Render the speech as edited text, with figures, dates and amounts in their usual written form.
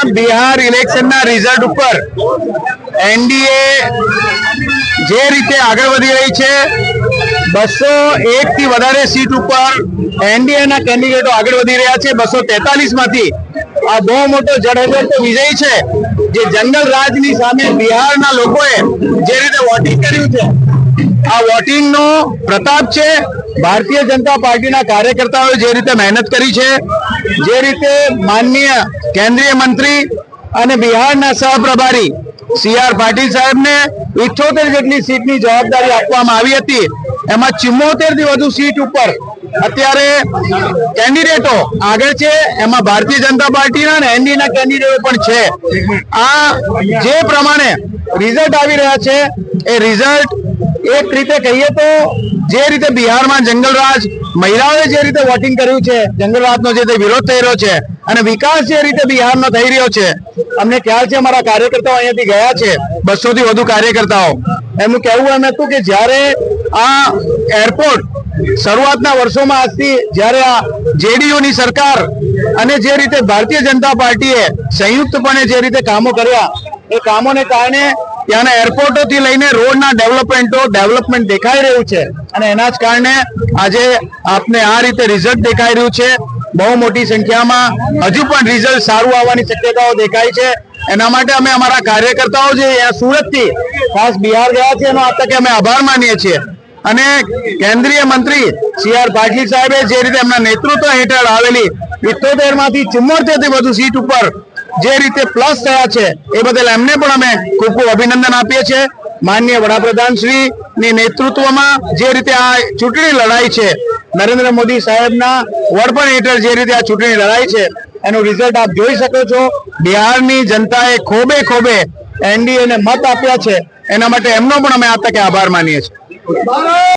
Bihar election result पर NDA जे रीते आगे वधी रही है 201 थी वधारे सीट पर एनडीए ना कैंडिडेटो आगे वधी रहा है। 243 मांथी आ बहु मोटो जबरदस्त विजय है जे जंगल राज नी सामे बिहार ना लोकोए जे रीते वोटिंग कर्युं छे आ वोटिंग नो प्रताप है। भारतीय जनता पार्टी ना कार्यकर्ताओं जे रीते मेहनत करी है, जे रीते माननीय केंद्रीय मंत्री अने बिहार ना सहप्रभारी सीआर पाटील साहेब ने 78 जेटली सीट की जवाबदारी आपवामां आवी हती। एमां 74 थी वधु सीट पर अत्यारे कैंडिडेटो आगळ छे। एमां भारतीय जनता पार्टी ना एनडीए ना कैंडिडेटो पण छे। आ जे प्रमाणे रिजल्ट आवी रह्या छे ए रिजल्ट एक रीते कहीए तो जे रीते बिहार में जंगलराज महिलाओं जे रीते वोटिंग कर्युं छे, जंगलराज नो जे विरोध थई रह्यो छे अने विकास जे रीते बिहार नो थई रह्यो छे। अमने ख्याल छे अमारा कार्यकर्ताओ अहींयाथी गया छे 200 थी वधु कार्यकर्ताओ। एमनुं कहेवुं एम हतुं के ज्यारे आ एरपोर्ट शुरुआतना वर्षोमां आजथी ज्यारे आ जेडीयू नी सरकार अने जे रीते भारतीय जनता पार्टीए संयुक्तपणे जे रीते कामो कर्या ए कामोने कारणे त्याना एरपोर्टो थी लईने रोडना डेवलपमेंट देखाई रह्युं छे अने एना ज कारणे आजे आपने आ रीते रिजल्ट देखाई रह्युं छे। बहु मोटी संख्यामां हजू पण रिजल्ट सारुं आववानी शक्यताओ देखाय छे। एना माटे अमे अमारा कार्यकर्ताओ जे सूरत थी खास बिहार गया छे एनो आ तके अमे आभार मानीए छीए अने केंद्रीय मंत्री सीआर पाटील साहेबे जे रीते एमना नेतृत्व हेठळ आवेली 78 मांथी 74 थी वधु सीट पर जे रीते प्लस थया छे ए बदल एमने पण अमे खूब खूब अभिनंदन आपीए छे। माननीय वडाप्रधान श्री नी नेतृत्वमां जे रीते आ चूंटणी लड़ाई छे नरेंद्र मोदी साहेबना वडपण हेठळ जे रीते आ चूंटणी लड़ाई छे एनो रिजल्ट आप जोई शको छो। बिहारनी जनताए खोबे खोबे एनडीए ने मत आप्या छे एना माटे एमनो पण अमे आ तके आभार मानीए छीए।